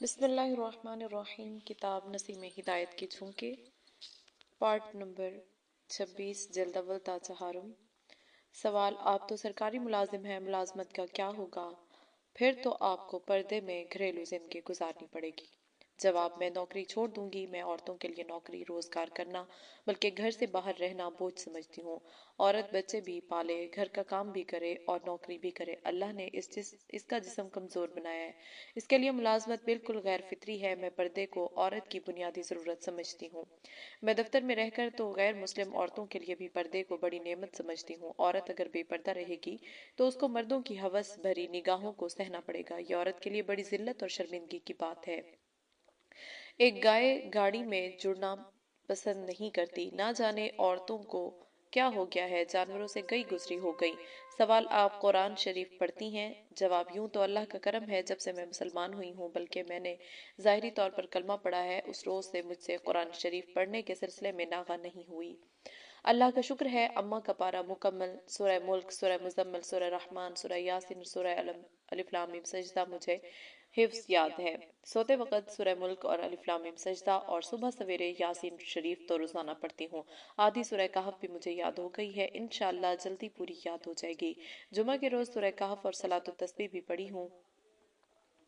बिस्मिल्लाहिर्रहमानिर्रहीम। किताब नसीम हिदायत के झोंके, पार्ट नंबर 26, जल्द अव्वल ताचहारुम। सवाल: आप तो सरकारी मुलाजिम हैं, मुलाजमत का क्या होगा? फिर तो आपको पर्दे में घरेलू जिंदगी गुजारनी पड़ेगी। जवाब: मैं नौकरी छोड़ दूंगी। मैं औरतों के लिए नौकरी रोजगार करना बल्कि घर से बाहर रहना बोझ समझती हूँ। औरत बच्चे भी पाले, घर का काम भी करे और नौकरी भी करे। अल्लाह ने इसका जिस्म कमजोर बनाया है, इसके लिए मुलाजमत बिल्कुल गैर फितरी है। मैं पर्दे को औरत की बुनियादी जरूरत समझती हूँ। मैं दफ्तर में रहकर तो गैर मुस्लिम औरतों के लिए भी पर्दे को बड़ी नेमत समझती हूँ। औरत अगर बेपर्दा रहेगी तो उसको मर्दों की हवस भरी निगाहों को सहना पड़ेगा। यह औरत के लिए बड़ी जिल्लत और शर्मिंदगी की बात है। एक गाय गाड़ी में जुड़ना पसंद नहीं करती। ना जाने औरतों को क्या हो गया है, जानवरों से गई गुजरी हो गई। सवाल: आप कुरान शरीफ पढ़ती हैं? जवाब: यूं तो अल्लाह का करम है, जब से मैं मुसलमान हुई हूँ, बल्कि मैंने ज़ाहिरी तौर पर कलमा पढ़ा है, उस रोज से मुझसे कुरान शरीफ पढ़ने के सिलसिले में नागा नहीं हुई। अल्लाह का शुक्र है, अम्मा का पारा मुकम्मल, सूरह मुल्क, सूरह मुजम्मिल, सूरह रहमान, सूरह यासीन, सूरह अलिफ लाम मीम सजदा मुझे हिफ्स याद है। सोते वक्त सूरह मुल्क और अलिफ लाम मीम सजदा और सुबह सवेरे यासीन शरीफ तो रोजाना पढ़ती हूँ। आधी सूरह कहफ भी मुझे याद हो गई है, इंशाअल्लाह जल्दी पूरी याद हो जाएगी। जुमा के रोज सूरह कहफ और सलातुत तस्बीह भी पढ़ी हूँ।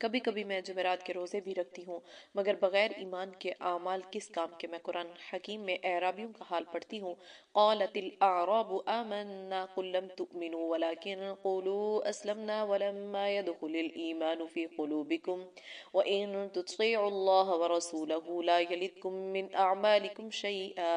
कभी कभी मैं जुमेरात के रोजे भी रखती हूँ, मगर बगैर ईमान के आमाल किस काम के। मैं कुरान हकीम में एराबियों का हाल पढ़ती हूँ। क़ालतिल अअराबु आमन्ना क़ुल लम तुअमिनू वलाकिन क़ूलू अस्लमना वलम्मा यदखुलिल ईमानु फ़ी क़ुलूबिकुम व इन तुतिऊल्लाह व रसूलहू ला यलिदकुम मिन अअमालिकुम शैआ।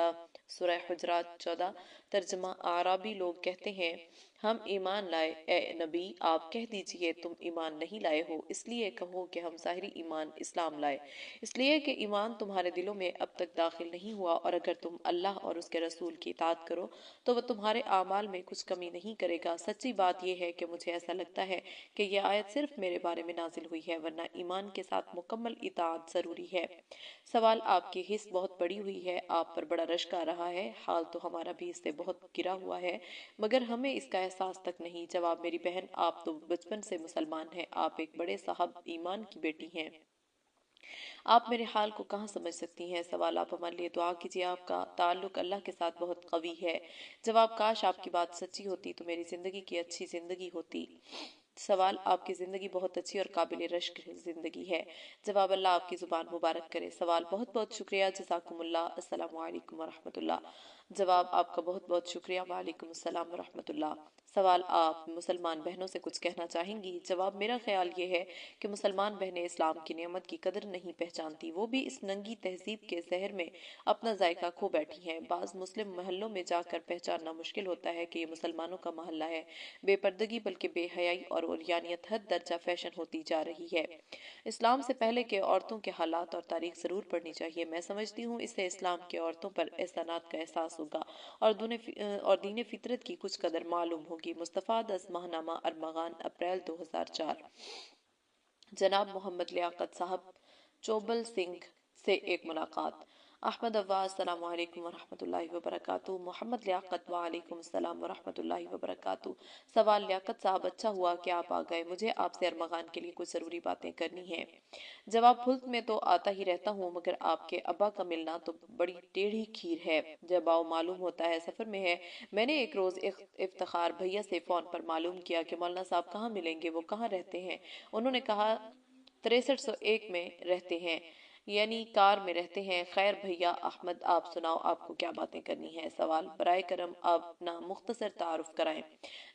सूरह हुजरात 14। तर्जमा: आराबी लोग कहते हैं, हम ईमान लाए। ए नबी, आप कह दीजिए तुम ईमान नहीं लाए हो, इसलिए कहो कि हम ज़ाहिरी ईमान इस्लाम लाए, इसलिए कि ईमान तुम्हारे दिलों में अब तक दाखिल नहीं हुआ। और अगर तुम अल्लाह और उसके रसूल की इताअत करो तो वह तुम्हारे आमाल में कुछ कमी नहीं करेगा। सच्ची बात यह है कि मुझे ऐसा लगता है कि यह आयत सिर्फ मेरे बारे में नाजिल हुई है, वरना ईमान के साथ मुकम्मल इताअत जरूरी है। सवाल: आपकी हिस्स बहुत बड़ी हुई है, आप पर बड़ा रश्क आ रहा है। हाल तो हमारा भी इससे बहुत गिरा हुआ है, मगर हमें इसका एहसास तक नहीं। जवाब: मेरी बहन, आप तो बचपन से मुसलमान हैं, आप एक बड़े साहब ईमान की बेटी हैं, आप मेरे हाल को कहाँ समझ सकती हैं। सवाल: आप हमारे लिए दुआ कीजिए, आपका ताल्लुक अल्लाह के साथ बहुत कवी है। जवाब: काश आपकी बात सच्ची होती तो मेरी जिंदगी की अच्छी जिंदगी होती। सवाल: आपकी ज़िंदगी बहुत अच्छी और काबिल रश्क ज़िंदगी है। जवाब: अल्लाह आपकी ज़ुबान मुबारक करे। सवाल: बहुत बहुत शुक्रिया, जज़ाकुमुल्लाह, अस्सलामु अलैकुम व रहमतुल्लाह। जवाब: आपका बहुत बहुत शुक्रिया, वालेकुम अस्सलाम व रहमतुल्लाह। सवाल: आप मुसलमान बहनों से कुछ कहना चाहेंगी? जवाब: मेरा ख्याल ये है कि मुसलमान बहनें इस्लाम की नेमत की कदर नहीं पहचानती, वो भी इस नंगी तहजीब के जहर में अपना जायका खो बैठी हैं। बाज़ मुस्लिम महलों में जाकर पहचानना मुश्किल होता है कि ये मुसलमानों का महल्ला है। बेपर्दगी बल्कि बेहयाई और उरियानियत हद दर्जा फैशन होती जा रही है। इस्लाम से पहले के औरतों के हालात और तारीख जरूर पढ़नी चाहिए। मैं समझती हूँ इससे इस्लाम के औरतों पर एहसानात का एहसास होगा और दीन फितरत की कुछ कदर मालूम होगी। मुस्तफ़ा दस माहनामा अरमगान, अप्रैल 2004। जनाब मोहम्मद लियाकत साहब, चोबल सिंह से एक मुलाकात। अहमद अव्वा, अस्सलाम वालेकुम वरहमतुल्लाहि वबरकातुहू। मोहम्मद लियाकत, वालेकुम अस्सलाम वरहमतुल्लाहि वबरकातुहू। सवाल: लियाकत साहब, अच्छा हुआ कि आप आ गए, मुझे आपसे अरमगान के लिए कुछ ज़रूरी बातें करनी है। जवाब: मुल्क में तो आता ही रहता हूँ, मगर आपके अब्बा का मिलना तो बड़ी टेढ़ी खीर है। जब आओ मालूम होता है सफ़र में है। मैंने एक रोज़ इफ्तिखार भैया से फ़ोन पर मालूम किया कि मौलाना साहब कहाँ मिलेंगे, वो कहाँ रहते हैं। उन्होंने कहा 6301 में रहते हैं, यानी कार में रहते हैं। खैर भैया अहमद, आप सुनाओ, आपको क्या बातें करनी है। सवाल: बराए करम आप अपना मुख्तसर तारुफ कराएं।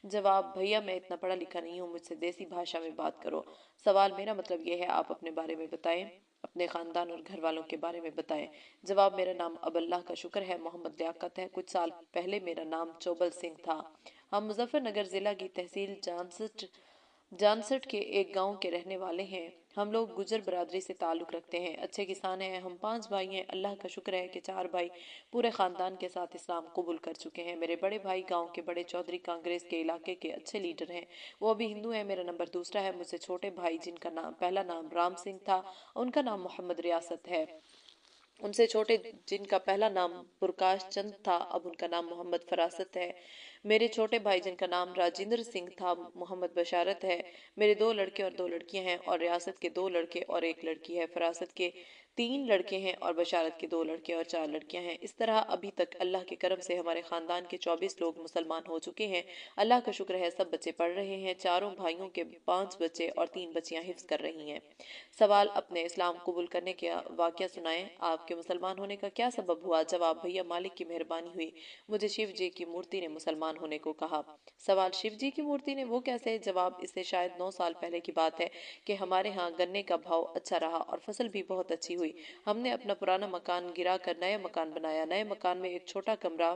जवाब: भैया मैं इतना पढ़ा लिखा नहीं हूँ, मुझसे देसी भाषा में बात करो। सवाल: मेरा मतलब यह है, आप अपने बारे में बताएं, अपने खानदान और घर वालों के बारे में बताएं। जवाब: मेरा नाम अब अल्लाह का शुक्र है मोहम्मद लियाकत है। कुछ साल पहले मेरा नाम चोबल सिंह था। हम मुजफ्फरनगर जिला की तहसील जानसठ के एक गांव के रहने वाले हैं। हम लोग गुजर बरादरी से ताल्लुक रखते हैं, अच्छे किसान हैं। हम 5 भाई हैं। अल्लाह का शुक्र है कि 4 भाई पूरे खानदान के साथ इस्लाम कबूल कर चुके हैं। मेरे बड़े भाई गांव के बड़े चौधरी कांग्रेस के इलाके के अच्छे लीडर हैं, वो अभी हिंदू हैं। मेरा नंबर दूसरा है। मुझसे छोटे भाई जिनका नाम पहला नाम राम सिंह था, उनका नाम मोहम्मद रियासत है। उनसे छोटे जिनका पहला नाम पुरकाश चंद था, अब उनका नाम मोहम्मद फरासत है। میرے چھوٹے بھائی جن کا نام راجندر سنگھ تھا محمد بشارت ہے، میرے 2 لڑکے اور 2 لڑکیاں ہیں، اور ریاست کے 2 لڑکے اور 1 لڑکی ہے، فراست کے 3 لڑکے ہیں اور بشارت کے 2 لڑکے اور 4 لڑکیاں ہیں۔ اس طرح ابھی تک اللہ کے کرم سے ہمارے خاندان کے 24 لوگ مسلمان ہو چکے ہیں۔ اللہ کا شکر ہے، سب بچے پڑھ رہے ہیں، چاروں بھائیوں کے 5 بچے اور 3 بچیاں حفظ کر رہی ہیں۔ سوال، اپنے اسلام قبول کرنے کا واقعہ سنائیں۔ آپ کے مسلمان ہونے کا کیا سبب ہوا؟ جواب، بھیا مالک کی مہربانی ہوئی، مجھے شیو جی کی مورتی نے مسلمان ہونے کو کہا۔ سوال، شیو جی کی مورتی نے، وہ کیسے؟ جواب، اس سے شاید 9 سال پہلے کی بات ہے کہ ہمارے ہاں گنے کا بھاؤ اچھا رہا اور فصل بھی بہت اچھی ہوئی۔ ہم نے اپنا پرانا مکان گرا کر نیا مکان بنایا۔ نئے مکان میں ایک چھوٹا کمرہ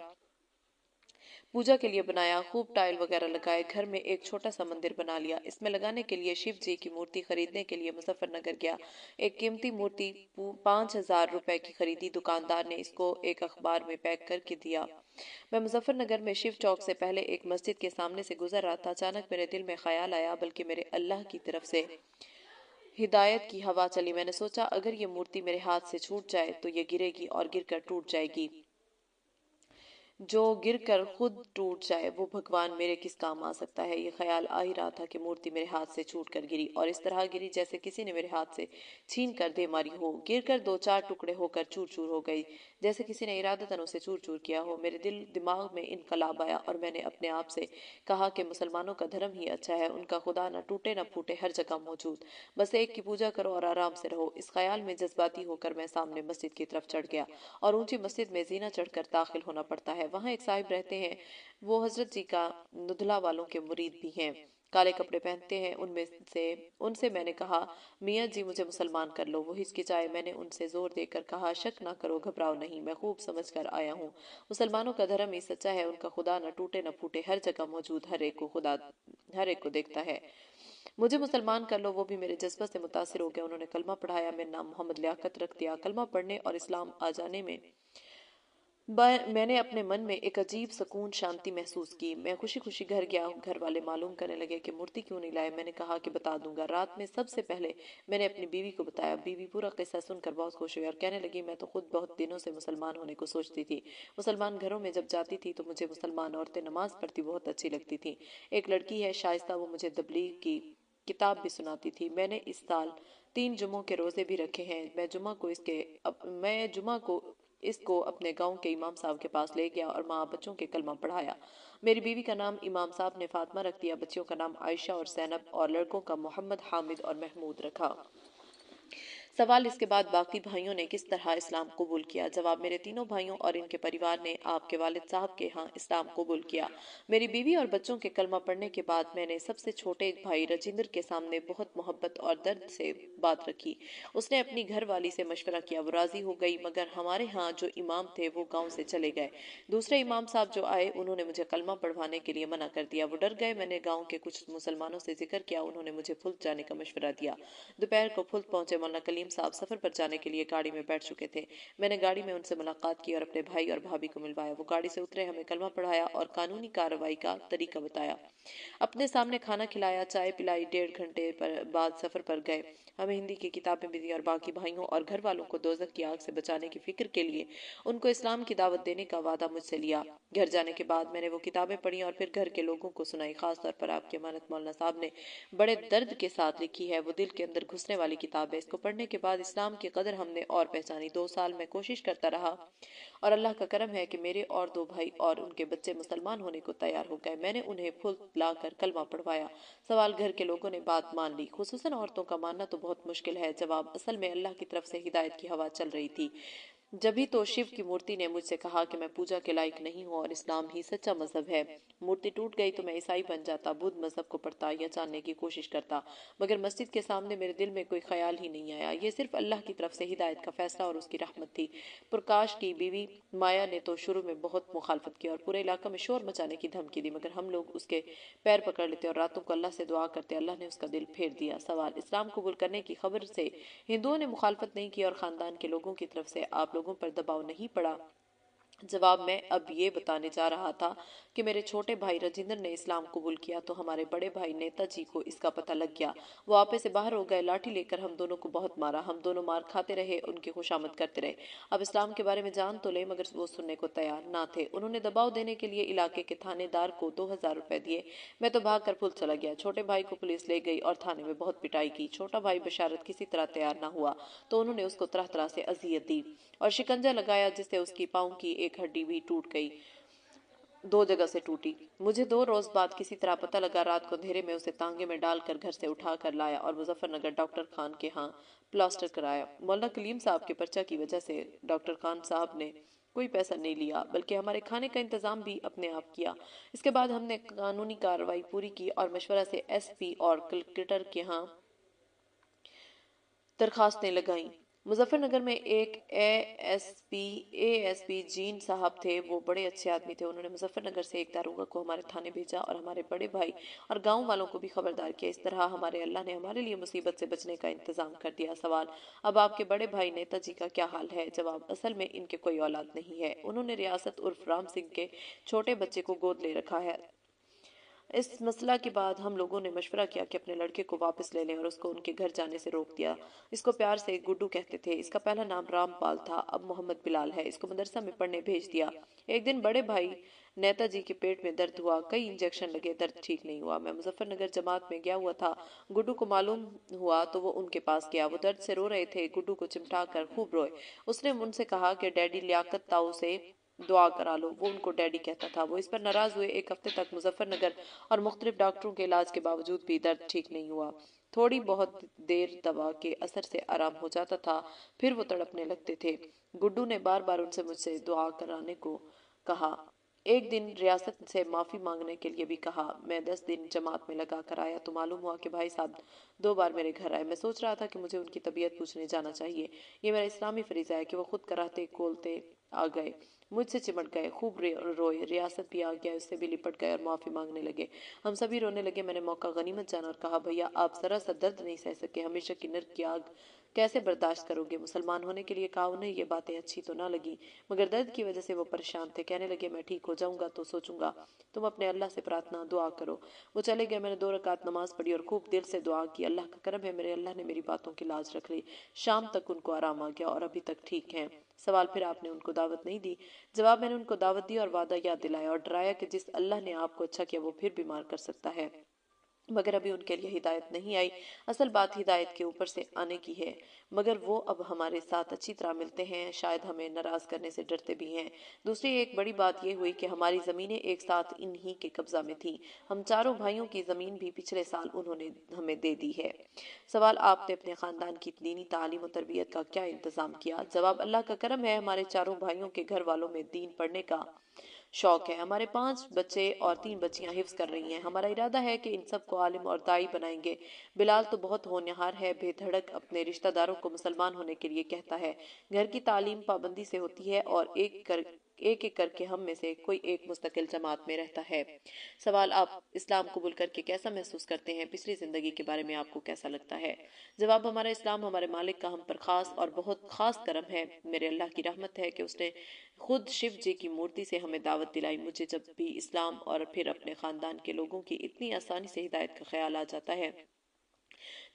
پوجا کے لیے بنایا، خوب ٹائل وغیرہ لگائے، گھر میں ایک چھوٹا سا مندر بنا لیا۔ اس میں لگانے کے لیے شیو جی کی مورتی خریدنے کے لیے مظفر نگر گیا۔ ایک قیمتی مورتی 5,000 روپے کی خریدی، دکاندار نے اس کو ایک اخبار میں پیک کر کے دیا۔ میں مظفر نگر میں شیو چوک سے پہلے ایک مسجد کے سامنے سے گزر رہا تھا، اچانک میرے دل میں خیال آیا، بلکہ میرے اللہ کی طرف سے ہدایت کی ہوا چلی۔ میں نے سوچا، اگر یہ مورتی میرے ہاتھ سے چھوٹ جائے تو یہ گرے گی اور گر کر ٹوٹ جائے گی۔ جو گر کر خود ٹوٹ جائے وہ بھگوان میرے کس کام آ سکتا ہے؟ یہ خیال آ ہی رہا تھا کہ مورتی میرے ہاتھ سے چھوٹ کر گری، اور اس طرح گری جیسے کسی نے میرے ہاتھ سے چھین کر دے ماری ہو۔ گر کر 2-4 ٹکڑے ہو کر چور چور ہو گئی، جیسے کسی نے ارادتاً اسے چور چور کیا ہو۔ میرے دماغ میں انقلاب آیا اور میں نے اپنے آپ سے کہا کہ مسلمانوں کا دھرم ہی اچھا ہے، ان کا خدا نہ ٹوٹے نہ پھوٹے، ہر جگہ موجود، بس ایک کی پوجا کرو اور آرام سے رہو۔ اس خیال میں جذباتی ہو کر میں سامنے مسجد کی طرف چڑھ گیا، اور اونچی مسجد میں زینہ چڑھ کر داخل ہونا پڑتا ہے۔ وہاں ایک صاحب رہتے ہیں، وہ حضرت جی کا ندھلا والوں کے مرید بھی ہیں، کالے کپڑے پہنتے ہیں۔ ان سے میں نے کہا، میاں جی مجھے مسلمان کر لو۔ وہ ہچکچائے۔ میں نے ان سے زور دے کر کہا، شک نہ کرو، گھبراؤ نہیں، میں خوب سمجھ کر آیا ہوں، مسلمانوں کا دھرم ہی سچا ہے، ان کا خدا نہ ٹوٹے نہ پھوٹے، ہر جگہ موجود، ہر ایک کو دیکھتا ہے۔ مجھے مسلمان کر لو۔ وہ بھی میرے جذبہ سے متاثر ہو گئے، انہوں نے کلمہ پڑھایا، میرا نام محمد لیاقت رکھ دیا۔ کلمہ پڑھنے اور اسلام آ جانے میں میں نے اپنے من میں ایک عجیب سکون، شانتی محسوس کی۔ میں خوشی خوشی گھر گیا۔ گھر والے معلوم کرنے لگے کہ مورتی کیوں نہیں لائے۔ میں نے کہا کہ بتا دوں گا۔ رات میں سب سے پہلے میں نے اپنی بیوی کو بتایا۔ بیوی پورا قصہ سن کر بہت خوش ہوئی اور کہنے لگی، میں تو خود بہت دنوں سے مسلمان ہونے کو سوچتی تھی۔ مسلمان گھروں میں جب جاتی تھی تو مجھے مسلمان عورتیں نماز پڑھتی بہت اچھی لگتی تھیں۔ ایک لڑکی ہے شائستہ، وہ مجھے تبلیغ کی کتاب بھی سناتی تھی۔ میں نے اس سال 3 جمعوں کے روزے بھی رکھے ہیں۔ میں جمعہ کو اس کو اپنے گاؤں کے امام صاحب کے پاس لے گیا اور ماں بچوں کے کلمہ پڑھایا۔ میری بیوی کا نام امام صاحب نے فاطمہ رکھ دیا، بچیوں کا نام عائشہ اور زینب، اور لڑکوں کا محمد، حامد اور محمود رکھا۔ سوال، اس کے بعد باقی بھائیوں نے کس طرح اسلام قبول کیا؟ جواب، میرے تینوں بھائیوں اور ان کے پریوار نے آپ کے والد صاحب کے ہاں اسلام قبول کیا۔ میری بیوی اور بچوں کے کلمہ پڑھنے کے بعد میں نے سب سے چھوٹے بھائی رجندر کے سامنے بہت محبت اور درد سے بات رکھی۔ اس نے اپنی گھر والی سے مشورہ کیا، وہ راضی ہو گئی، مگر ہمارے ہاں جو امام تھے وہ گاؤں سے چلے گئے۔ دوسرے امام صاحب جو آئے، انہوں نے مجھے کلمہ پڑھوانے کے لیے منع کر دیا، وہ ڈر گئے۔ میں نے گاؤں کے کچھ مسلمانوں سے ذکر کیا، انہوں نے مجھے پھلت جانے کا مشورہ دیا۔ دوپہر کو پھلت پہنچے، مولانا کلیم صاحب سفر پر جانے کے لیے گاڑی میں بیٹھ چکے تھے۔ میں نے گاڑی میں ان سے ملاقات کی اور اپنے بھائی اور بھابھی کو ملوایا۔ وہ گاڑی سے اترے، ہمیں کلمہ پڑھایا اور قانونی کارروائی کا طریقہ بتایا۔ اپنے سامنے کھانا کھلایا، چائے پلائی، 1.5 گھنٹے بعد سفر پر گئے۔ ہمیں ہندی کی کتابیں بھی دی اور باقی بھائیوں اور گھر والوں کو دوزخ کی آگ سے بچانے کی فکر کے لیے ان کو اسلام کی دعوت دینے کا وعدہ مجھ سے لیا۔ گھر جانے کے بعد میں نے وہ کتابیں پڑھی اور پھر گھر کے لوگوں کو سنائی۔ خاص طور پر آپ کی امانت مولانا صاحب نے بڑے درد کے ساتھ لکھی ہے، وہ دل کے اندر گھسنے والی کتاب ہے۔ اس کو پڑھنے کے بعد اسلام کی قدر ہم نے اور پہچانی۔ 2 سال میں کوشش کرتا رہا اور اللہ کا کرم ہے کہ میرے اور 2 بھائی اور ان کے بچے مسلمان ہونے کو تیار ہو گئے۔ میں نے انہیں پھول لا کر کلمہ پڑھوایا۔ سوال، گھر کے لوگوں نے بات مان لی؟ خصوصاً عورتوں کا ماننا تو بہت مشکل ہے۔ جواب، اصل میں اللہ کی طرف سے ہدایت کی ہوا چل رہی تھی۔ جبھی تو شیو کی مورتی نے مجھ سے کہا کہ میں پوجا کے لائق نہیں ہوں اور اسلام ہی سچا مذہب ہے۔ مورتی ٹوٹ گئی تو میں عیسائی بن جاتا، بدھ مذہب کو پڑھتا یا جاننے کی کوشش کرتا، مگر مسجد کے سامنے میرے دل میں کوئی خیال ہی نہیں آیا۔ یہ صرف اللہ کی طرف سے ہدایت کا فیصلہ اور اس کی رحمت تھی۔ پرکاش کی بیوی مایا نے تو شروع میں بہت مخالفت کی اور پورے علاقے میں شور مچانے کی دھمکی دی، مگر ہم لوگ اس کے پیر پکڑ لیتے اور راتوں کو اللہ سے دعا کرتے، اللہ نے اس کا دل پھیر دیا۔ سوال، اسلام قبول کرنے کی خبر سے ہندوؤں نے مخالفت نہیں کی اور خاندان کے لوگوں کی طرف سے آپ لوگوں پر دباؤ نہیں پڑا؟ जवाब मैं अब ये बताने जा रहा था कि मेरे छोटे भाई राजेंद्र ने इस्लाम कबूल किया तो हमारे बड़े भाई नेताजी को इसका पता लग गया। वो आपे से बाहर हो गए, लाठी लेकर हम दोनों को बहुत मारा। हम दोनों मार खाते रहे, उनकी खुशामद करते रहे। अब इस्लाम के बारे में जान तो ले, मगर वो सुनने को तैयार ना थे। उन्होंने दबाव देने के लिए इलाके के थानेदार को 2000 रुपए दिए। मैं तो भाग कर पुल चला गया। छोटे भाई को पुलिस ले गई और थाने में बहुत पिटाई की। छोटा भाई बशारत किसी तरह तैयार ना हुआ तो उन्होंने उसको तरह तरह से अजियत दी और शिकंजा लगाया, जिससे उसकी पाँव की एक हड्डी भी टूट गई, 2 जगह से टूटी। मुझे 2 रोज बाद किसी तरह पता लगा। रात को अंधेरे में उसे तांगे में डालकर घर से उठा कर लाया और मुजफ्फरनगर डॉक्टर खान के यहाँ प्लास्टर कराया। मौलाना कलीम साहब के पर्चा की वजह से डॉक्टर खान साहब ने कोई पैसा नहीं लिया, बल्कि हमारे खाने का इंतजाम भी अपने आप किया। इसके बाद हमने कानूनी कार्रवाई पूरी की और मशवरा से एसपी और कलेक्टर के यहाँ दरखास्तें लगाईं। मुजफ्फरनगर में एक एएसपी जीन साहब थे। वो बड़े अच्छे आदमी थे। उन्होंने मुजफ्फरनगर से एक दारोगा को हमारे थाने भेजा और हमारे बड़े भाई और गांव वालों को भी खबरदार किया। इस तरह हमारे अल्लाह ने हमारे लिए मुसीबत से बचने का इंतजाम कर दिया। सवाल, अब आपके बड़े भाई नेताजी का क्या हाल है? जवाब, असल में इनके कोई औलाद नहीं है। उन्होंने रियासत उर्फ राम सिंह के छोटे बच्चे को गोद ले रखा है। इस मसला के बाद हम लोगों ने मशवरा किया कि अपने लड़के को वापस ले लें और उसको उनके घर जाने से रोक दिया। इसको प्यार से गुड्डू कहते थे। इसका पहला नाम रामपाल था, अब मोहम्मद बिलाल है। इसको मदरसा में पढ़ने भेज दिया। एक दिन बड़े भाई नेताजी के पेट में दर्द हुआ, कई इंजेक्शन लगे, दर्द ठीक नहीं हुआ। मैं मुजफ्फरनगर जमात में गया हुआ था। गुड्डू को मालूम हुआ तो वो उनके पास गया। वो दर्द से रो रहे थे। गुड्डू को चिमटा कर खूब रोए। उसने उनसे कहा कि डैडी लियाकत ताऊ से दुआ करा लो। वो उनको डैडी कहता था। वो इस पर नाराज हुए। एक हफ्ते तक मुजफ्फरनगर और मुख्तलिफ डॉक्टरों के इलाज के बावजूद भी दर्द ठीक नहीं हुआ। थोड़ी बहुत देर दवा के असर से आराम हो जाता था, फिर वो तड़पने लगते थे। गुड्डू ने बार बार उनसे मुझसे दुआ कराने को कहा। एक दिन रियासत से माफी मांगने के लिए भी कहा। मैं 10 दिन जमात में लगा कर आया तो मालूम हुआ कि भाई साहब 2 बार मेरे घर आए। मैं सोच रहा था कि मुझे उनकी तबीयत पूछने जाना चाहिए। ये मेरा इस्लामी फरीजा है कि वो खुद कराते खोलते आ गए, मुझसे चिमट गए, खूब रोए। रियासत भी आ गया, उससे भी लिपट गए और माफी मांगने लगे। हम सभी रोने लगे। मैंने मौका गनीमत जाना और कहा, भैया आप जरा सा दर्द नहीं सह सके, हमेशा की नर्क की आग कैसे बर्दाश्त करोगे? मुसलमान होने के लिए कहा। उन्हें ये बातें अच्छी तो ना लगी, मगर दर्द की वजह से वो परेशान थे। कहने लगे, मैं ठीक हो जाऊंगा तो सोचूंगा, तुम अपने अल्लाह से प्रार्थना दुआ करो। वो चले गए। मैंने 2 रकात नमाज पढ़ी और खूब दिल से दुआ की। अल्लाह का करम है, मेरे अल्लाह ने मेरी बातों की लाज रख ली। शाम तक उनको आराम आ गया और अभी तक ठीक हैं। सवाल, फिर आपने उनको दावत नहीं दी? जवाब, मैंने उनको दावत दी और वादा याद दिलाया और डराया कि जिस अल्लाह ने आपको अच्छा किया वो फिर बीमार कर सकता है, मगर अभी उनके लिए हिदायत नहीं आई। असल बात हिदायत के ऊपर से आने की है, मगर वो अब हमारे साथ अच्छी तरह मिलते हैं, शायद हमें नाराज करने से डरते भी हैं। दूसरी एक बड़ी बात यह हुई कि हमारी जमीनें एक साथ इन्हीं के कब्जा में थी। हम चारों भाइयों की जमीन भी पिछले साल उन्होंने हमें दे दी है। सवाल, आपने अपने खानदान की दीनी तालीम और तरबियत का क्या इंतजाम किया? जवाब, अल्लाह का करम है, हमारे चारों भाइयों के घर वालों में दीन पढ़ने का शौक है। हमारे 5 बच्चे और 3 बच्चियां हिफ्ज कर रही हैं। हमारा इरादा है कि इन सबको आलिम और दाई बनाएंगे। बिलाल तो बहुत होनहार है, बेधड़क अपने रिश्तेदारों को मुसलमान होने के लिए कहता है। घर की तालीम पाबंदी से होती है और एक एक करके हम में से कोई एक मुस्तकिल जमात में रहता है। सवाल, आप इस्लाम कबूल करके कैसा महसूस करते हैं? पिछली जिंदगी के बारे में आपको कैसा लगता है? जवाब, हमारा इस्लाम हमारे मालिक का हम पर खास और बहुत खास करम है। मेरे अल्लाह की रहमत है कि उसने खुद शिव जी की मूर्ति से हमें दावत दिलाई। मुझे जब भी इस्लाम और फिर अपने खानदान के लोगों की इतनी आसानी से हिदायत का ख्याल आ जाता है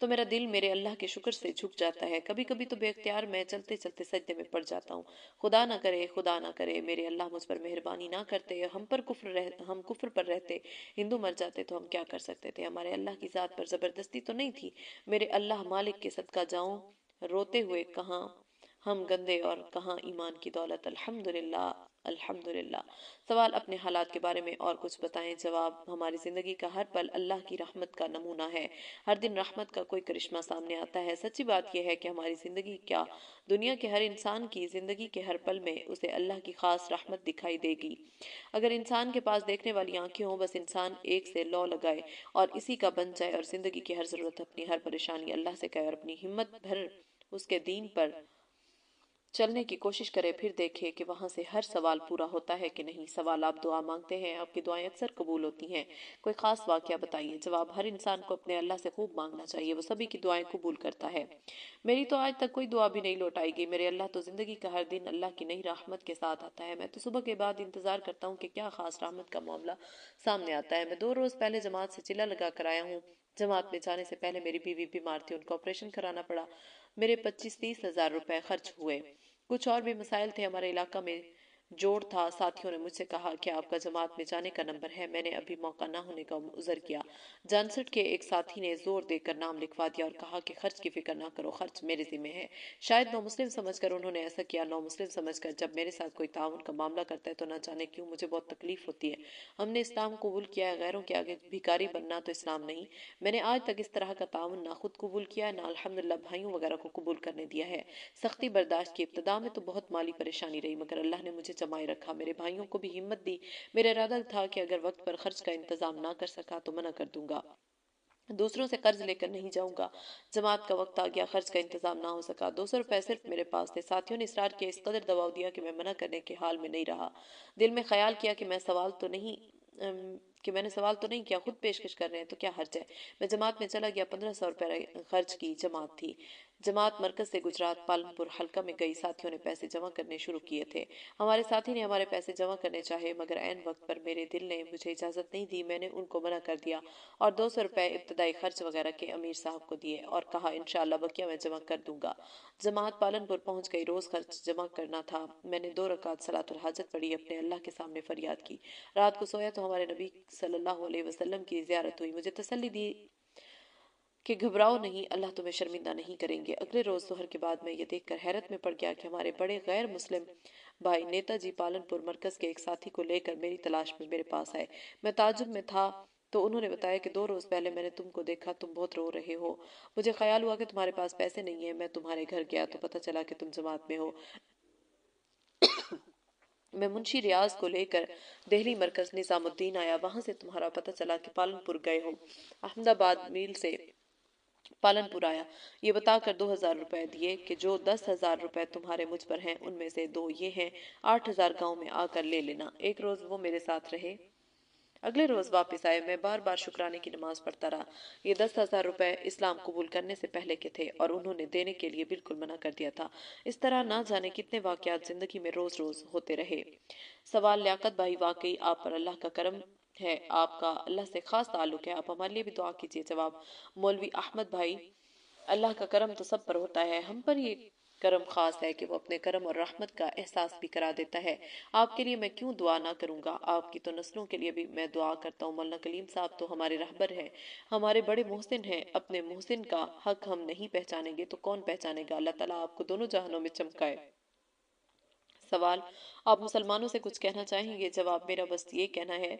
तो मेरा दिल मेरे अल्लाह के शुक्र से झुक जाता है। कभी कभी तो बेख्तियार मैं चलते चलते सजदे में पड़ जाता हूँ। खुदा ना करे मेरे अल्लाह मुझ पर मेहरबानी ना करते, हम कुफ्र पर रहते, हिंदू मर जाते तो हम क्या कर सकते थे? हमारे अल्लाह की जात पर जबरदस्ती तो नहीं थी। मेरे अल्लाह मालिक के सदका जाऊं रोते हुए, कहाँ हम गंदे और कहाँ ईमान की दौलत। अल्हम्दुलिल्लाह अल्हम्दुलिल्लाह। सवाल, अपने हालात के बारे में और कुछ बताएं। जवाब, हमारी जिंदगी का हर पल अल्लाह की रहमत का नमूना है। हर दिन रहमत का कोई करिश्मा सामने आता है। सच्ची बात यह है कि हमारी जिंदगी क्या, दुनिया के हर इंसान की जिंदगी के हर पल में उसे अल्लाह की खास रहमत दिखाई देगी। अगर इंसान के पास देखने वाली आंखें हों, बस इंसान एक से लौ लगाए और इसी का बन जाए और जिंदगी की हर जरूरत, अपनी हर परेशानी अल्लाह से कहे और अपनी हिम्मत भर उसके दीन पर चलने की कोशिश करें, फिर देखें कि वहाँ से हर सवाल पूरा होता है कि नहीं। सवाल: आप दुआ मांगते हैं, आपकी दुआएं अक्सर कबूल होती हैं, कोई खास वाकया बताइए। जवाब: हर इंसान को अपने अल्लाह से खूब मांगना चाहिए, वो सभी की दुआएं कबूल करता है। मेरी तो आज तक कोई दुआ भी नहीं लौट आएगी, मेरे अल्लाह तो जिंदगी का हर दिन अल्लाह की नई रहमत के साथ आता है। मैं तो सुबह के बाद इंतजार करता हूँ कि क्या खास रहमत का मामला सामने आता है। मैं 2 रोज पहले जमात से चिल्ला लगा कर आया हूँ। जमात में जाने से पहले मेरी बीवी बीमार थी, उनका ऑपरेशन कराना पड़ा, मेरे 25-30 हजार रुपए खर्च हुए। कुछ और भी मसाइल थे, हमारे इलाका में जोड़ था। साथियों ने मुझसे कहा कि आपका जमात में जाने का नंबर है, मैंने अभी मौका ना होने का उज़र किया। जानसठ के एक साथी ने जोर देकर नाम लिखवा दिया और कहा कि खर्च की फिक्र ना करो, खर्च मेरे जिम्मे है। शायद नौ मुस्लिम समझकर उन्होंने ऐसा किया। नौ मुस्लिम समझकर जब मेरे साथ कोई ताउन का मामला करता है तो न जाने क्यों मुझे बहुत तकलीफ होती है। हमने इस्लाम कबूल किया है, गैरों के आगे भिखारी बनना तो इस्लाम नहीं। मैंने आज तक इस तरह का ताउन ना खुद कबूल किया है, ना अल्हम्दुलिल्लाह भाइयों वगैरह को कबूल करने दिया है। सख्ती बर्दाश्त की, इब्तदा में तो बहुत माली परेशानी रही, मगर अल्लाह ने मुझे जमाए रखा। मेरे भाइयों को भी हिम्मत दी। मेरा इरादा था कि अगर वक्त पर खर्च का इंतजाम ना कर सका तो मना कर दूंगा, दूसरों से कर्ज लेकर नहीं जाऊंगा। जमात का वक्त आ गया, खर्च का इंतजाम ना हो सका। 200 रुपए सिर्फ मेरे पास थे। साथियों ने इसरार किया, इस कदर दबाव दिया कि मैं मना करने के हाल में नहीं रहा। दिल में ख्याल किया कि मैंने सवाल तो नहीं किया, खुद पेशकश कर रहे हैं तो क्या हर्ज है। मैं जमात में चला गया। 1500 रुपए खर्च की जमात थी। जमात मरकज से गुजरात पालनपुर हल्का में गई। साथियों ने पैसे जमा करने शुरू किए थे। हमारे साथी ने हमारे पैसे जमा करने चाहे, मगर ऐन वक्त पर मेरे दिल ने मुझे इजाजत नहीं दी। मैंने उनको मना कर दिया और 200 रुपए इब्तदाई खर्च वगैरह के अमीर साहब को दिए और कहा इंशाअल्लाह बकिया मैं जमा कर दूंगा। जमात पालनपुर पहुंच गई। रोज खर्च जमा करना था। मैंने 2 रकात सलातुल हाजत पढ़ी, अपने अल्लाह के सामने फरियाद की। रात को सोया तो हमारे नबी सल्लल्लाहु अलैहि वसल्लम की जियारत हुई। मुझे तसल्ली दी कि घबराओ नहीं, अल्लाह तुम्हें शर्मिंदा नहीं करेंगे। अगले रोज दोहर के बाद मैं ये देखकर हैरत में पड़ गया कि हमारे बड़े गैर मुस्लिम भाई नेताजी पालनपुर मरकज के एक साथी को लेकर मेरी तलाश में मेरे पास आए। मैं ताजुब में था तो उन्होंने बताया कि 2 रोज पहले मैंने तुमको देखा, तुम बहुत रो रहे हो। मुझे ख्याल हुआ कि तुम्हारे पास पैसे नहीं है। मैं तुम्हारे घर गया तो पता चला कि तुम जमात में हो। मैं मुंशी रियाज को लेकर दिल्ली मरकज निजामुद्दीन आया, वहां से तुम्हारा पता चला कि पालनपुर गए हो। अहमदाबाद मील से पालनपुर आया, ये बताकर 2000 रुपए दिए कि जो 10,000 रुपए तुम्हारे मुझ पर हैं उनमें से 2 ये हैं, 8,000 गांव में आकर ले लेना। एक रोज वो मेरे साथ रहे, अगले रोज वापस आए। मैं बार बार शुक्राने की नमाज पढ़ता रहा। ये 10,000 रुपए इस्लाम कबूल करने से पहले के थे और उन्होंने देने के लिए बिल्कुल मना कर दिया था। इस तरह ना जाने कितने वाकयात जिंदगी में रोज रोज होते रहे। सवाल: लियाकत भाई, वाकई आप पर अल्लाह का करम है, आपका अल्लाह से खास ताल्लुक है, आप हमारे लिए भी दुआ कीजिए। जवाब: मौलवी अहमद भाई, अल्लाह का करम तो सब पर होता है, हम पर ये करम खास है कि वो अपने करम और रहमत का एहसास भी करा देता है। आपके लिए मैं क्यों दुआ ना करूंगा, आपकी तो नस्लों के लिए भी मैं दुआ करता हूँ। मौलाना कलीम साहब तो हमारे रहबर हैं, हमारे बड़े मोहसिन हैं। अपने मोहसिन का हक हम नहीं पहचानेंगे तो कौन पहचानेगा। अल्लाह ताला आपको दोनों जहानों में चमकाए। सवाल: आप मुसलमानों से कुछ कहना चाहेंगे? जवाब: मेरा बस ये कहना है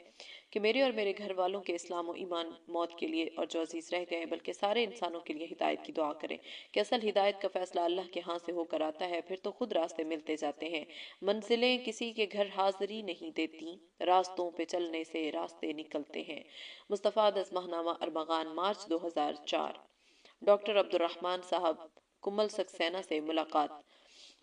कि मेरे और मेरे घर वालों के इस्लाम और ईमान मौत के लिए और जो अजीज रह गए हैं बल्कि सारे इंसानों के लिए हिदायत की दुआ करें कि असल हिदायत का फैसला अल्लाह के हाथ से होकर आता है, फिर तो खुद रास्ते मिलते जाते हैं। मंजिलें किसी के घर हाजिरी नहीं देती, रास्तों पे चलने से रास्ते निकलते हैं। मुस्तफ़ा दस माहनामा अरमगान, मार्च 2004। डॉक्टर अब्दुर्रहमान साहब, कुमल सक्सेना से मुलाकात।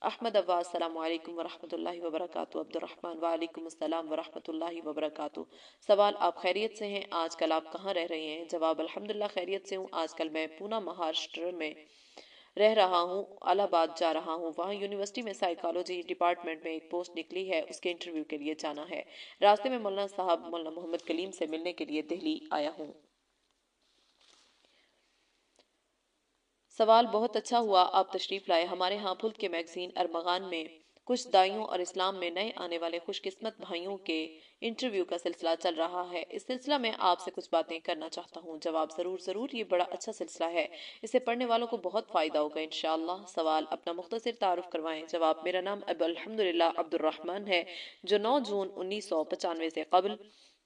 अहमद अब्बास, अस्सलाम वालेकुम वरहमतुल्लाहि वबरकातुहू। अब्दुर्रहमान: वालेकुम अस्सलाम वरहमतुल्लाहि वबरकातुहू। सवाल: आप खैरियत से हैं? आजकल आप कहाँ रह रहे हैं? जवाब: अल्हम्दुलिल्लाह खैरियत से हूँ। आजकल मैं पूना महाराष्ट्र में रह रहा हूँ, अलाहाबाद जा रहा हूँ। वहाँ यूनिवर्सिटी में साइकोलॉजी डिपार्टमेंट में एक पोस्ट निकली है, उसके इंटरव्यू के लिए जाना है। रास्ते में मौलाना साहब मौलाना मोहम्मद कलीम से मिलने के लिए दिल्ली आया हूँ। सवाल: बहुत अच्छा हुआ आप तशरीफ लाए। हमारे यहाँ फुल्क के मैगजीन अरमगान में कुछ दाइयों और इस्लाम में नए आने वाले खुशकिस्मत भाइयों के इंटरव्यू का सिलसिला चल रहा है। इस सिलसिला में आपसे कुछ बातें करना चाहता हूँ। जवाब: जरूर जरूर, ये बड़ा अच्छा सिलसिला है, इसे पढ़ने वालों को बहुत फायदा होगा इंशाअल्लाह। सवाल: अपना मुख्तसर तारुफ करवाएं। जवाब: मेरा नाम अल्हम्दुलिल्लाह अब्दुर्रहमान है, जो 9 जून 1995 से कबल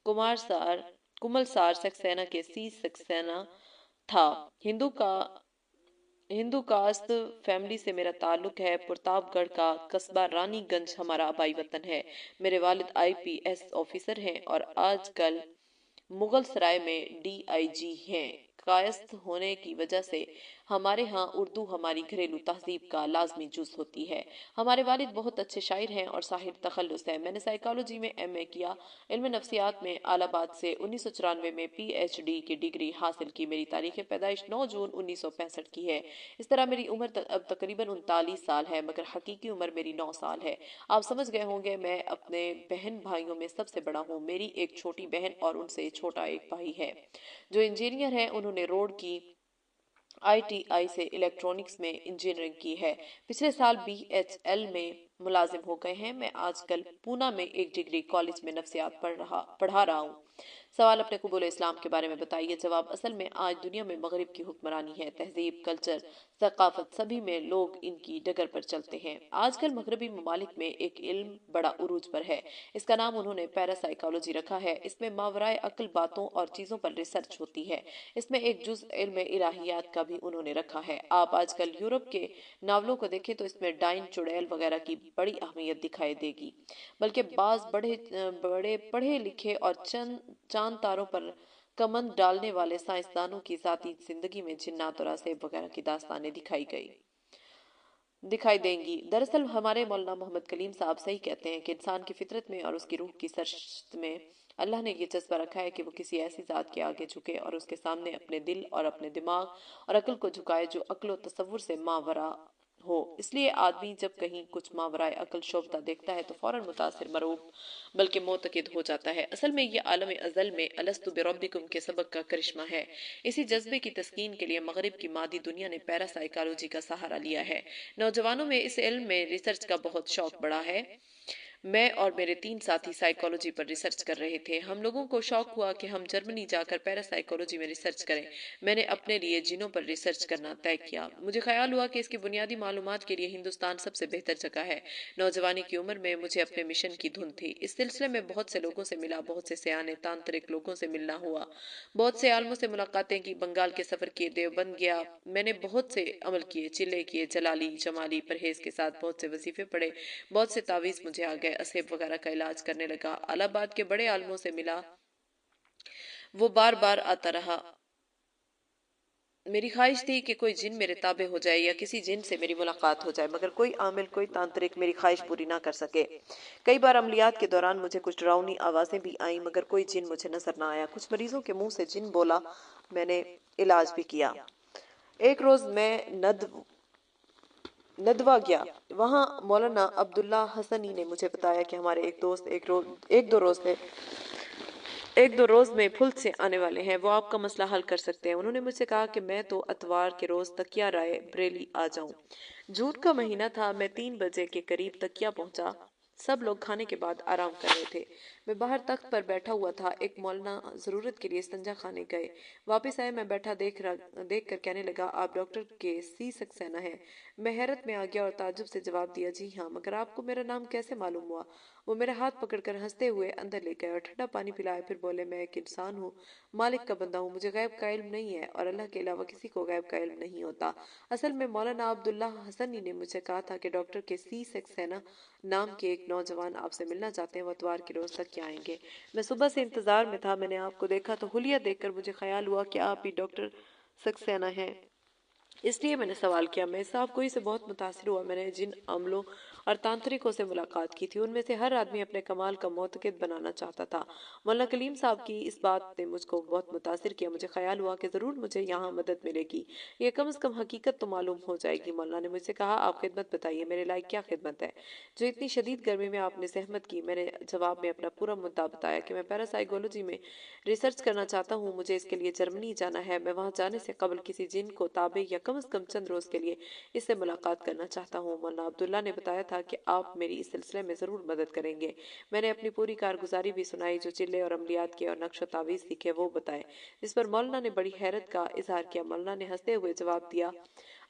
कुमल सार सक्सेना के सी सक्सेना था। हिंदू कास्ट फैमिली से मेरा ताल्लुक है। प्रतापगढ़ का कस्बा रानीगंज हमारा आबाई वतन है। मेरे वालिद आईपीएस ऑफिसर हैं और आजकल मुगल सराय में डीआईजी हैं। कायस्थ होने की वजह से हमारे यहाँ उर्दू हमारी घरेलू तहजीब का लाजमी जुज होती है। हमारे वालिद बहुत अच्छे शायर हैं और साहिर तखल्लुस है। मैंने साइकोलॉजी में एमए किया। इल्म नफ्सियात में आलाबाद से 1994 में पीएचडी की डिग्री हासिल की। मेरी तारीख पैदाइश 9 जून 1965 की है। इस तरह मेरी उम्र अब तकरीबन 39 साल है, मगर हकीकी उम्र मेरी 9 साल है। आप समझ गए होंगे मैं अपने बहन भाइयों में सबसे बड़ा हूँ। मेरी एक छोटी बहन और उनसे छोटा एक भाई है जो इंजीनियर है। उन्होंने रोड की आईटीआई से इलेक्ट्रॉनिक्स में इंजीनियरिंग की है। पिछले साल बीएचएल में मुलाजिम हो गए हैं। मैं आजकल पूना में एक डिग्री कॉलेज में नफ्सियात पढ़ा रहा हूँ। सवाल, अपने कबूल इस्लाम के बारे में बताइए। जवाब, असल में आज दुनिया में मगरिब की हुक्मरानी है। तहजीब, कल्चर, सकाफत सभी में लोग इनकी डगर पर चलते हैं। आजकल मगरबी ममालिक में एक इल्म बड़ा उरूज पर है। इसका नाम उन्होंने पैरासाइकोलॉजी रखा है। इसमें मावराए अक्ल बातों और चीजों पर रिसर्च होती है। इसमें एक जुज इल्म इलाहियात का भी उन्होंने रखा है। आप आजकल यूरोप के नावलों को देखें तो इसमें डाइन, चुड़ैल वगैरह की बड़ी अहमियत दिखाई देगी। बल्कि बाज बड़े पढ़े लिखे और चांद तारों पर कमंद डालने वाले साइंसदानों की जाती जिंदगी में जिन्नात और असेब वगैरह की दास्तानें दिखाई देंगी। दरअसल हमारे मौलाना मोहम्मद कलीम साहब सही कहते हैं कि इंसान की फितरत में और उसकी रूह की सरशत में अल्लाह ने ये जज्बा रखा है कि वो किसी ऐसी जात के आगे झुके और उसके सामने अपने दिल और अपने दिमाग और अक्ल को झुकाए जो अक्ल तसव्वुर से मावरा हो। इसलिए आदमी जब कहीं कुछ मावराए अक्ल शोभता देखता है तो फौरन मुतासिर, मरूब बल्कि मोतकिद हो जाता है। असल में ये आलम अज़ल में अलस्तु बिरब्बिकुम के सबक का करिश्मा है। इसी जज्बे की तस्कीन के लिए मगरिब की मादी दुनिया ने पैरासाइकोलॉजी का सहारा लिया है। नौजवानों में इस इल्म में रिसर्च का बहुत शौक बढ़ा है। मैं और मेरे 3 साथी साइकोलॉजी पर रिसर्च कर रहे थे। हम लोगों को शौक हुआ कि हम जर्मनी जाकर पैरासाइकोलॉजी में रिसर्च करें। मैंने अपने लिए जिनों पर रिसर्च करना तय किया। मुझे ख्याल हुआ कि इसकी बुनियादी मालूमात के लिए हिंदुस्तान सबसे बेहतर जगह है। नौजवानी की उम्र में मुझे अपने मिशन की धुन थी। इस सिलसिले में बहुत से लोगों से मिला, बहुत से सयाने तांत्रिक लोगों से मिलना हुआ, बहुत से आलमों से मुलाकातें की, बंगाल के सफर किए, देवबंद गया। मैंने बहुत से अमल किए, चिल्ले किए, जलाली जमाली परहेज के साथ बहुत से वजीफे पढ़े, बहुत से तावीज मुझे आ गए, असेब वगैरह का इलाज करने लगा, अलाहाबाद के बड़े आलमों से मिला, वो बार बार आता रहा। मेरी ख्वाहिश थी कि कोई जिन मेरे ताबे हो जाए या किसी जिन से मेरी मुलाकात हो जाए, मगर कोई आमिल, कोई तांत्रिक मेरी ख्वाहिश पूरी ना कर सके। कई बार अमलियात के दौरान मुझे कुछ डरावनी आवाजें भी आईं, मगर कोई जिन मुझे नजर ना आया। कुछ मरीजों के मुंह से जिन बोला, मैंने इलाज भी किया। एक रोज मैं नदवा गया। वहाँ मौलाना अब्दुल्ला हसनी ने मुझे बताया कि हमारे एक दोस्त एक दो रोज में फुल से आने वाले हैं। वो आपका मसला हल कर सकते हैं। उन्होंने मुझसे कहा कि मैं तो अतवार के रोज तकिया राय बरेली आ जाऊं। जून का महीना था। मैं 3 बजे के करीब तकिया पहुंचा। सब लोग खाने के बाद आराम कर रहे थे। मैं बाहर तख्त पर बैठा हुआ था। एक मौलाना जरूरत के लिए संजा खाने गए, वापस आए। मैं बैठा देख कर कहने लगा, आप डॉक्टर के सी सक्सेना हैं। मैं हैरत में आ गया और ताज्जुब से जवाब दिया, जी हाँ, मगर आपको मेरा नाम कैसे मालूम हुआ? वो मेरा हाथ पकड़कर हंसते हुए अंदर ले गए और ठंडा पानी पिलाया। फिर बोले, मैं एक इंसान हूँ, मालिक का बंदा हूँ। मुझे गैब का इल्म नहीं है और अल्लाह के अलावा किसी को गैब का इल्म नहीं होता। असल में मौलाना अब्दुल्ला हसनी ने मुझे कहा था कि डॉक्टर के सी सक्सेना नाम के एक नौजवान आपसे मिलना चाहते हैं। वो इतवार के रोज तक क्या आएंगे। मैं सुबह से इंतजार में था। मैंने आपको देखा तो हुलिया देखकर मुझे ख्याल हुआ कि आप ही डॉक्टर सक्सेना हैं, इसलिए मैंने सवाल किया। मैं साहब कोई से बहुत मुतासिर हुआ। मैंने जिन अमलों और तांत्रिकों से मुलाकात की थी, उनमें से हर आदमी अपने कमाल का मोतक़िद बनाना चाहता था। मौलाना कलीम साहब की इस बात ने मुझको बहुत मुतासिर किया। मुझे ख्याल हुआ कि ज़रूर मुझे यहाँ मदद मिलेगी, ये कम से कम हकीकत तो मालूम हो जाएगी। मौलाना ने मुझसे कहा, आप खिदमत बताइए, मेरे लायक क्या खिदमत है जो इतनी शदीद गर्मी में आपने सहमत की? मैंने जवाब में अपना पूरा मुद्दा बताया कि मैं पैरासाइकोलॉजी में रिसर्च करना चाहता हूँ। मुझे इसके लिए जर्मनी जाना है। मैं वहाँ जाने से कबल किसी जिन को ताबे या कम से कम चंद रोज के लिए इससे मुलाकात करना चाहता हूँ। मौलाना अब्दुल्ला ने बताया था कि आप मेरी इस सिलसिले में ज़रूर मदद करेंगे। मैंने अपनी पूरी कारगुजारी भी सुनाई, जो चिल्ले और अमलियात के और नक्शो तावीज़ सीखे वो बताए, जिस पर मौलाना ने बड़ी हैरत का इजहार किया। मौलाना ने हंसते हुए जवाब दिया,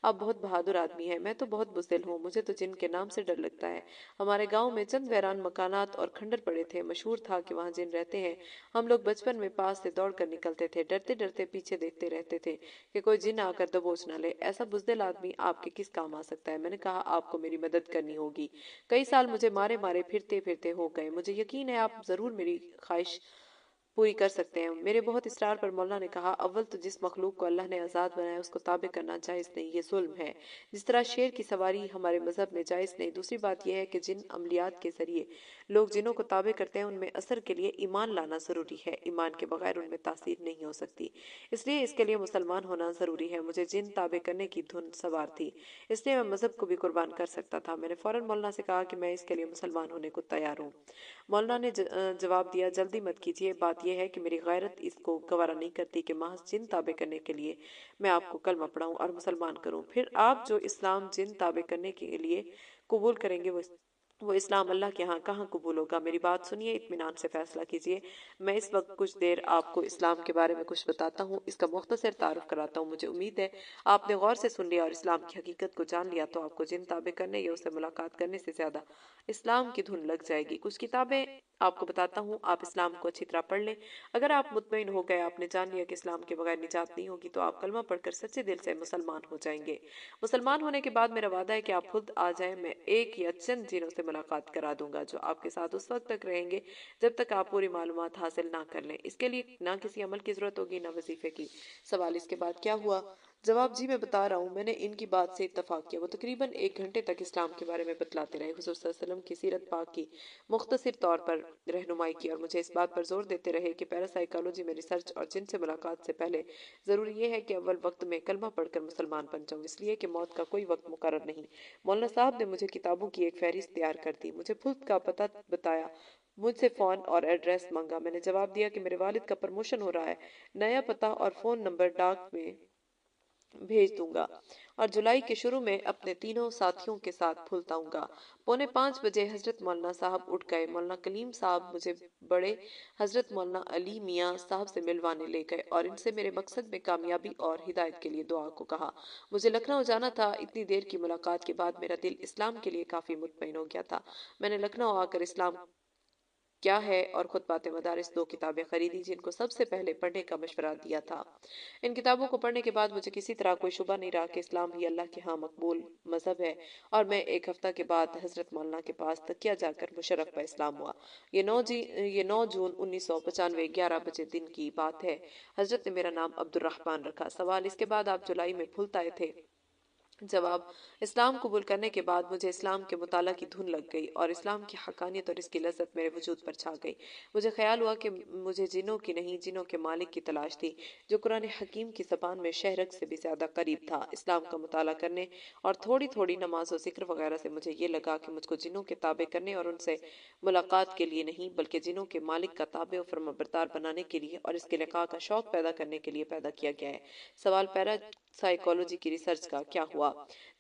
आप बहुत बहादुर आदमी हैं। मैं तो बहुत बुज़दिल हूँ, मुझे तो जिन के नाम से डर लगता है। हमारे गांव में चंद वैरान मकानात और खंडर पड़े थे। मशहूर था कि वहाँ जिन रहते हैं। हम लोग बचपन में पास से दौड़ कर निकलते थे, डरते डरते पीछे देखते रहते थे कि कोई जिन आकर दबोच न ले। ऐसा बुज़दिल आदमी आपके किस काम आ सकता है? मैंने कहा, आपको मेरी मदद करनी होगी। कई साल मुझे मारे मारे फिरते फिरते हो गए। मुझे यकीन है आप ज़रूर मेरी ख्वाहिश पूरी कर सकते हैं। मेरे बहुत इसरार पर मौलाना ने कहा, अव्वल तो जिस मखलूक को अल्लाह ने आज़ाद बनाया उसको ताबे करना जायज़ नहीं, ये जुल्म है। जिस तरह शेर की सवारी हमारे मजहब में जायज़ नहीं। दूसरी बात यह है कि जिन अमलियात के जरिए लोग जिनों को ताबे करते हैं उनमें असर के लिए ईमान लाना ज़रूरी है। ईमान के बगैर उनमें तासीर नहीं हो सकती, इसलिए इसके लिए मुसलमान होना ज़रूरी है। मुझे जिन ताबे करने की धुन सवार थी, इसलिए मैं मजहब को भी कुर्बान कर सकता था। मैंने फौरन मौलाना से कहा कि मैं इसके लिए मुसलमान होने को तैयार हूँ। मौलाना ने जवाब दिया, जल्दी मत कीजिए, बात यह है कि मेरी गैरत इसको गवारा नहीं करती कि महज जिन ताबे करने के लिए मैं आपको कलमा पढ़ाऊं और मुसलमान करूं। फिर आप जो इस्लाम जिन ताबे करने के लिए कबूल करेंगे वो इस्लाम अल्लाह के यहाँ कहाँ कबूल होगा। मेरी बात सुनिए, इत्मीनान से फैसला कीजिए। मैं इस वक्त कुछ देर आपको इस्लाम के बारे में कुछ बताता हूँ, इसका मुख्तसर तारुफ कराता हूँ। मुझे उम्मीद है आपने गौर से सुन लिया और इस्लाम की हकीकत को जान लिया, तो आपको जिन ताबे करने या उससे मुलाकात करने से ज्यादा इस्लाम की धुन लग जाएगी। कुछ किताबें आपको बताता हूँ, आप इस्लाम को अच्छी तरह पढ़ लें। अगर आप मुतमईन हो गए, आपने जान लिया कि इस्लाम के बगैर निजात नहीं होगी, तो आप कलमा पढ़कर सच्चे दिल से मुसलमान हो जाएंगे। मुसलमान होने के बाद मेरा वादा है कि आप खुद आ जाएं, मैं एक या चंद जिनों से मुलाकात करा दूंगा जो आपके साथ उस वक्त तक रहेंगे जब तक आप पूरी मालूमात हासिल ना कर लें। इसके लिए ना किसी अमल की जरूरत होगी ना वजीफे की। सवाल, इसके बाद क्या हुआ? जवाब, जी मैं बता रहा हूँ, मैंने इनकी बात से इत्तफाक किया। वो तकरीबन 1 घंटे तक इस्लाम के बारे में बतलाते रहे, हुज़ूर सल्लल्लाहु अलैहि वसल्लम की सीरत पाक की मुख्तसर तौर पर रहनुमाई की और मुझे इस बात पर जोर देते रहे कि पैरासाइकोलॉजी में रिसर्च और जिनसे मुलाकात से पहले ज़रूरी ये है कि अव्वल वक्त में कलमा पढ़कर मुसलमान बन जाऊँ, इसलिए कि मौत का कोई वक्त मुकर्रर नहीं। मौलाना साहब ने मुझे किताबों की एक फहरिस्त तैयार कर दी, मुझे फुल्द का पता बताया, मुझसे फ़ोन और एड्रेस मांगा। मैंने जवाब दिया कि मेरे वालिद का प्रमोशन हो रहा है, नया पता और फ़ोन नंबर डाक में भेज दूंगा और जुलाई के शुरू में अपने तीनों साथियों के साथ फुलताऊंगा। 4:45 हजरत मौलाना साहब उठ गए। मौलाना कलीम साहब मुझे बड़े हजरत मौलाना अली मियाँ साहब से मिलवाने ले गए और इनसे मेरे मकसद में कामयाबी और हिदायत के लिए दुआ को कहा। मुझे लखनऊ जाना था। इतनी देर की मुलाकात के बाद मेरा दिल इस्लाम के लिए काफी मुतमईन हो गया था। मैंने लखनऊ आकर इस्लाम क्या है और खुतबात मदारिस 2 किताबें खरीदी जिनको सबसे पहले पढ़ने का मशवरा दिया था। इन किताबों को पढ़ने के बाद मुझे किसी तरह कोई शुबा नहीं रहा कि इस्लाम ही अल्लाह के यहाँ मकबूल मजहब है और मैं 1 हफ्ता के बाद हजरत मौलाना के पास तकिया जाकर मुशर्रफ पर इस्लाम हुआ। ये 9 जून 1995 11 बजे दिन की बात है। हजरत ने मेरा नाम अब्दुर्रहमान रखा। सवाल, इसके बाद आप जुलाई में फुलत आए थे? जवाब, इस्लाम कबूल करने के बाद मुझे इस्लाम के मुताला की धुन लग गई और इस्लाम की हकानियत और इसकी लज्जत मेरे वजूद पर छा गई। मुझे ख्याल हुआ कि मुझे जिनों की नहीं, जिनों के मालिक की तलाश थी, जो कुरान हकीम की ज़बान में शहरक से भी ज़्यादा करीब था। इस्लाम का मुताला करने और थोड़ी थोड़ी नमाज और जिक्र वगैरह से मुझे ये लगा कि मुझको जिनों के ताबे करने और उनसे मुलाकात के लिए नहीं, बल्कि जिनों के मालिक का ताबे और फर्माबरदार बनाने के लिए और इसके लिका का शौक पैदा करने के लिए पैदा किया गया है। सवाल, पैरा साइकोलॉजी की रिसर्च का क्या हुआ?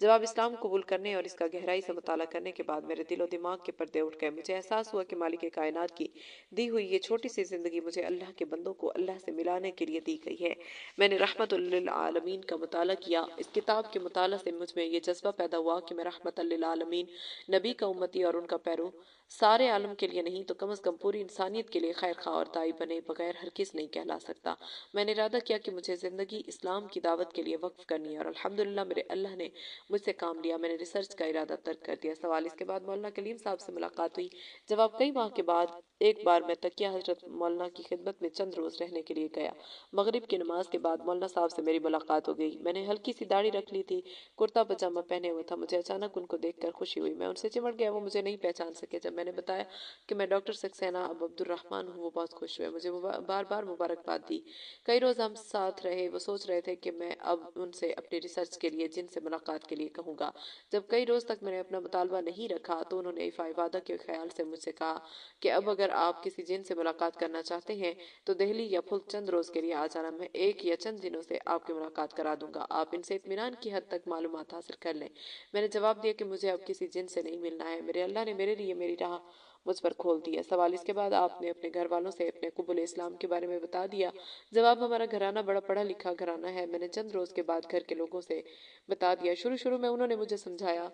जवाब, इस्लाम कबूल करने और इसका गहराई से मुताला करने के बाद मेरे दिलो दिमाग के पर्दे उठ गए। मुझे एहसास हुआ कि मालिक कायनात की दी हुई ये छोटी सी जिंदगी मुझे अल्लाह के बंदों को अल्लाह से मिलाने के लिए दी गई है। मैंने रहमतुल लिल आलमीन का मुताला किया। इस किताब के मुताला से मुझ में ये जज्बा पैदा हुआ कि मैं रहमतुल लिल आलमीन, नबी का उम्मती और उनका पैरो सारे आलम के लिए नहीं तो कम अज कम पूरी इंसानियत के लिए खैर खा और दाई बने बगैर हरगिज नहीं कहला सकता। मैंने इरादा किया कि मुझे जिंदगी इस्लाम की दावत के लिए वक्फ करनी है और अल्हम्दुलिल्लाह मेरे अल्लाह ने मुझसे काम लिया। मैंने रिसर्च का इरादा तर्क कर दिया। सवाल, इसके बाद मौलाना कलीम साहब से मुलाकात हुई? जवाब, कई माह के बाद एक बार मैं तकिया हजरत मौलाना की खिदमत में चंद रोज रहने के लिए गया। मगरिब की नमाज के बाद मौलाना साहब से मेरी मुलाकात हो गई। मैंने हल्की सी दाढ़ी रख ली थी, कुर्ता पजामा पहने हुए था। मुझे अचानक उनको देखकर खुशी हुई। मैं उनसे चिमट गया। वो मुझे नहीं पहचान सके। जब मैंने बताया कि मैं डॉक्टर सक्सेना अब अब्दुर्रहमान हूँ, वो बहुत खुश हुए, मुझे बार बार मुबारकबाद दी। कई रोज हम साथ रहे। वो सोच रहे थे कि मैं अब उनसे अपनी रिसर्च के लिए जिनसे मुलाकात के लिए कहूँगा। जब कई रोज तक मैंने अपना मुतालबा नहीं रखा तो उन्होंने इफ़ा वादा के ख्याल से मुझसे कहा कि अब अगर आप किसी जिन से मुलाकात करना चाहते हैं तो दिल्ली या फुल चंद रोज के लिए आ जाना। मैं एक या चंद दिनों से आपकी मुलाकात करा दूंगा। आप इनसे इत्मीनान की हद तक मालूमात हासिल कर लें। मैंने जवाब दिया कि मुझे अब किसी जिन से नहीं मिलना है। मेरे अल्लाह ने मेरे लिए मेरी राह मुझ पर खोल दिया। सवाल, इसके बाद आपने अपने घर वालों से अपने कुबुल इस्लाम के बारे में बता दिया? जवाब, हमारा घराना बड़ा पढ़ा लिखा घराना है। मैंने चंद रोज के बाद घर के लोगों से बता दिया। शुरू शुरू में उन्होंने मुझे समझाया,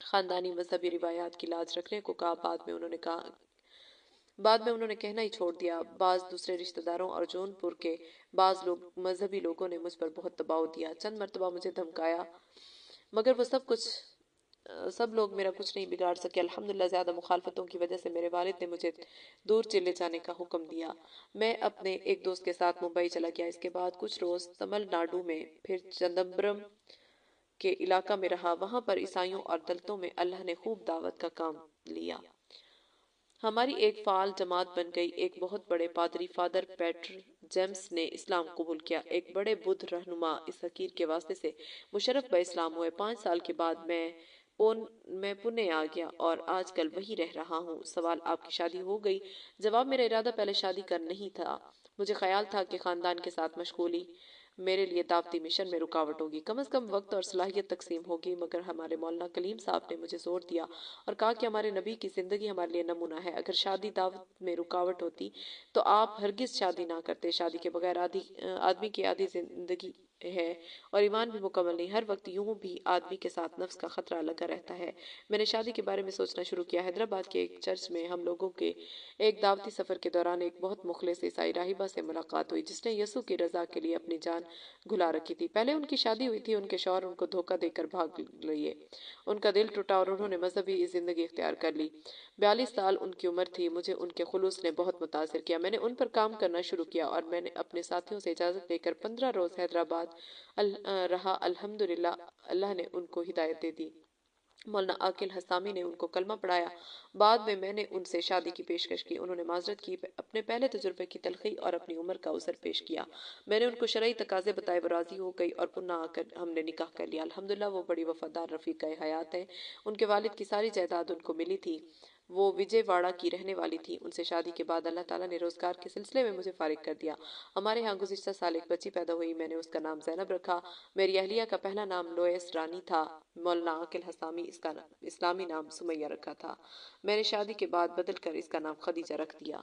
खानदानी मजहबी रिवायात की लाज रखने को कहा। बाद में उन्होंने कहना ही छोड़ दिया। बाज दूसरे रिश्तेदारों और जौनपुर के बाज लोग मजहबी लोगों ने मुझ पर बहुत दबाव दिया, चंद मरतबा मुझे धमकाया, मगर वो सब कुछ सब लोگ میرا کچھ نہیں بگاڑ سکے۔ الحمدللہ زیادہ مخالفتوں کی وجہ سے میرے والد نے مجھے دور چلے جانے کا حکم دیا۔ میں اپنے ایک دوست کے ساتھ ممبئی چلا گیا۔ اس کے بعد کچھ روز تمل ناڈو میں، پھر چدمبرم کے علاقہ میں رہا۔ وہاں پر عیسائیوں اور دلتوں میں اللہ نے خوب دعوت کا کام لیا۔ ہماری ایک فعال جماعت بن گئی۔ ایک بہت بڑے پادری فادر پیٹر جیمس نے اسلام قبول کیا۔ ایک بڑے بدھ رہنما اس حقیر کے واسطے سے مشرف بہ اسلام ہوئے۔ 5 سال کے بعد میں پونے آ گیا اور آج کل وہی رہ رہا ہوں۔ سوال: آپ کی شادی ہو گئی؟ جواب: میرا ارادہ پہلے شادی کا نہیں تھا۔ مجھے خیال تھا کہ خاندان کے ساتھ مشغولی میرے لیے دعوتی مشن میں رکاوٹ ہوگی، کم از کم وقت اور صلاحیت تقسیم ہوگی، مگر ہمارے مولانا کلیم صاحب نے مجھے زور دیا اور کہا کہ ہمارے نبی کی زندگی ہمارے لیے نمونہ ہے۔ اگر شادی دعوت میں رکاوٹ ہوتی تو آپ ہرگز شادی نہ کرتے۔ شادی کے بغیر آدمی کی آدھی زندگی ہے اور ایمان بھی مکمل نہیں۔ ہر وقت یوں بھی آدمی کے ساتھ نفس کا خطرہ لگا رہتا ہے۔ میں نے شادی کے بارے میں سوچنا شروع کیا۔ حیدرآباد کے ایک چرچ میں ہم لوگوں کے ایک دعوتی سفر کے دوران ایک بہت مخلص عیسائی راہبہ سے ملاقات ہوئی جس نے یسوع کی رضا کے لیے اپنی جان گھلا رکھی تھی۔ پہلے ان کی شادی ہوئی تھی، ان کے شوہر ان کو دھوکہ دے کر بھاگ لیے، ان کا دل ٹوٹا اور انہوں نے مذہبی زندگی اختیار کر لی۔ 42 سال ان کی عمر تھی۔ مجھے ان کے خلوص نے بہت متاثر کیا۔ میں نے ان پر کام کرنا شروع کیا اور میں نے اپنے ساتھیوں سے اجازت لے کر 15 روز حیدرآباد رہا۔ الحمدللہ اللہ نے ان کو ہدایت دے دی۔ مولانا عاقل حسامی نے ان کو کلمہ پڑھایا۔ بعد میں نے ان سے شادی کی پیشکش کی۔ انہوں نے معذرت کی، اپنے پہلے تجربے کی تلخی اور اپنی عمر کا عذر پیش کیا۔ میں نے ان کو شرعی تقاضے بتائے، وہ راضی ہو گئی اور پناہ آ کر ہم نے نکاح کر لیا۔ الحمدللہ وہ بڑی وفادار رفیقہ حیات ہیں۔ ان کے والد کی ساری جائیداد ان کو ملی تھی۔ وہ وجے واڑہ کی رہنے والی تھی۔ ان سے شادی کے بعد اللہ تعالیٰ نے روزگار کے سلسلے میں مجھے فارغ کر دیا۔ ہمارے ہاں گزشتہ سال ایک بچی پیدا ہوئی، میں نے اس کا نام زینب رکھا۔ میری اہلیہ کا پہلا نام لوئیس رانی تھا۔ مولانا عاقل حسامی اس کا اسلامی نام سمیہ رکھا تھا۔ میں نے شادی کے بعد بدل کر اس کا نام خدیجہ رکھ دیا۔